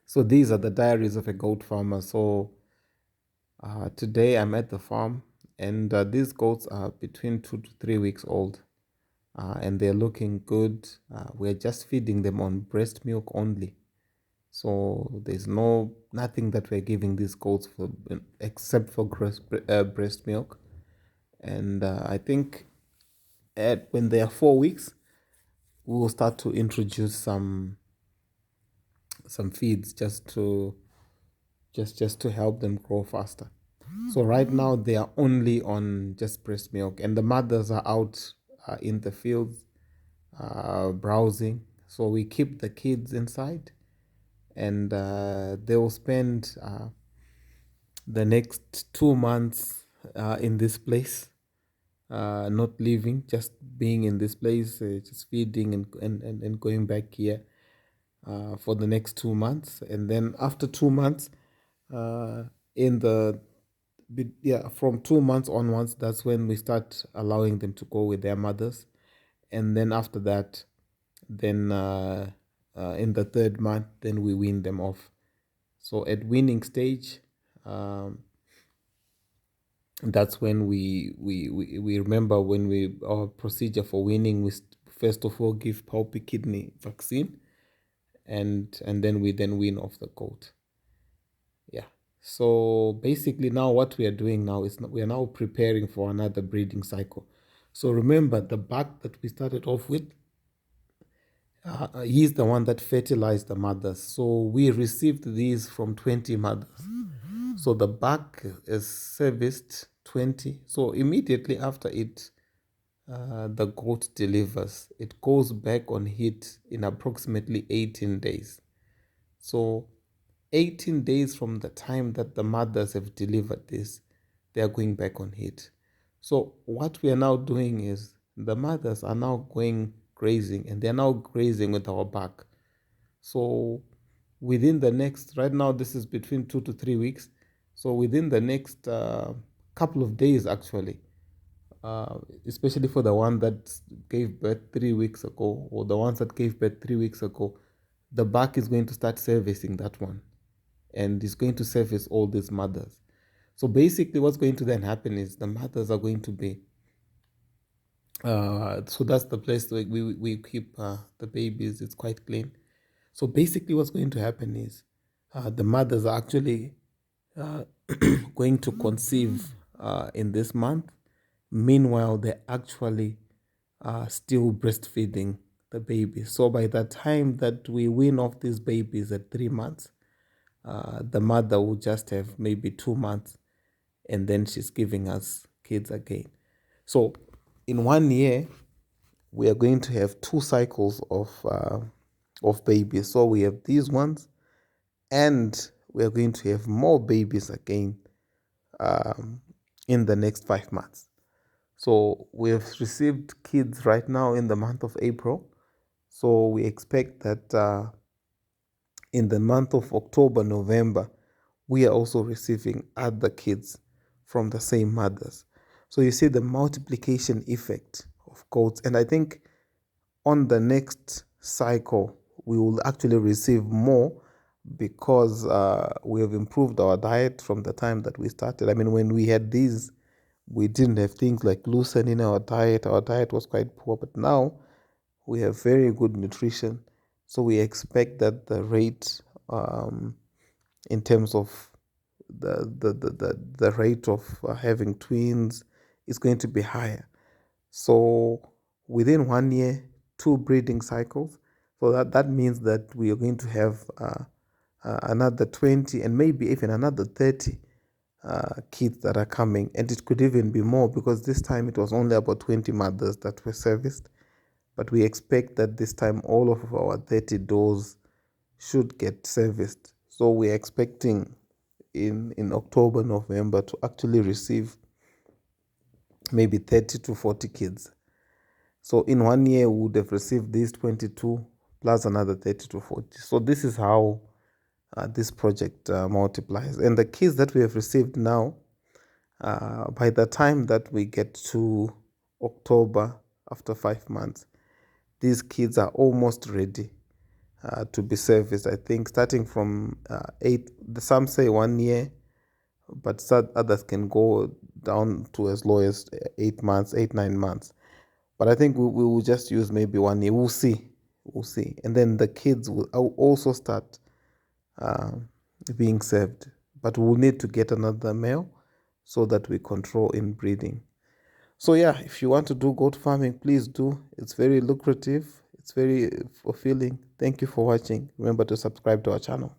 So these are the diaries of a goat farmer. So today I'm at the farm, and these goats are between 2 to 3 weeks old, and they're looking good. We're just feeding them on breast milk only. So there's nothing that we're giving these goats for except for breast milk. And I think when they are 4 weeks, we will start to introduce some feeds just to help them grow faster. So right now they are only on just breast milk, and the mothers are out in the fields browsing. So we keep the kids inside, and they will spend the next 2 months in this place, not leaving, just being in this place, just feeding and going back here for the next 2 months. And then after 2 months, in the yeah, from 2 months onwards, that's when we start allowing them to go with their mothers. And then after that, then in the third month, then we wean them off. So at weaning stage, um, that's when we remember when we our procedure for weaning, we first of all give pulpy kidney vaccine, and then we then wean off the goat. Yeah. So basically, now what we are doing now is we are now preparing for another breeding cycle. So remember the buck that we started off with. He's the one that fertilized the mothers. So we received these from 20 mothers. So the buck is serviced 20. So immediately after it, the goat delivers. It goes back on heat in approximately 18 days. So 18 days from the time that the mothers have delivered this, they are going back on heat. So what we are now doing is the mothers are now going grazing, and they're now grazing with our buck. So within the next, right now this is between 2 to 3 weeks. So within the next couple of days, actually, especially for the one that gave birth 3 weeks ago, or the ones that gave birth 3 weeks ago, the buck is going to start servicing that one, and is going to service all these mothers. So basically, what's going to then happen is the mothers are going to be. So that's the place where we keep the babies. It's quite clean. So basically, what's going to happen is the mothers are actually going to conceive in this month. Meanwhile, they're actually still breastfeeding the baby. So by the time that we wean off these babies at 3 months, the mother will just have maybe 2 months, and then she's giving us kids again. So in 1 year, we are going to have 2 cycles of babies. So we have these ones, and we are going to have more babies again in the next 5 months. So we have received kids right now in the month of April. So we expect that in the month of October, November, we are also receiving other kids from the same mothers. So you see the multiplication effect of goats. And I think on the next cycle, we will actually receive more because we have improved our diet from the time that we started. I mean, when we had these, we didn't have things like lucerne in our diet. Our diet was quite poor, but now we have very good nutrition. So we expect that the rate in terms of the rate of having twins is going to be higher. So within 1 year, 2 breeding cycles. So that means that we are going to have another 20 and maybe even another 30 kids that are coming. And it could even be more, because this time it was only about 20 mothers that were serviced. But we expect that this time all of our 30 does should get serviced. So we're expecting in October, November to actually receive maybe 30 to 40 kids. So in 1 year, we would have received these 22 plus another 30 to 40. So this is how this project multiplies. And the kids that we have received now, by the time that we get to October, after 5 months, these kids are almost ready to be serviced. I think starting from some say 1 year, but others can go down to as low as 8 months, 8, 9 months. But I think we will just use maybe 1 year. We'll see. We'll see. And then the kids will also start uh, being served. But we'll need to get another male so that we control inbreeding. So yeah, if you want to do goat farming, please do. It's very lucrative. It's very fulfilling. Thank you for watching. Remember to subscribe to our channel.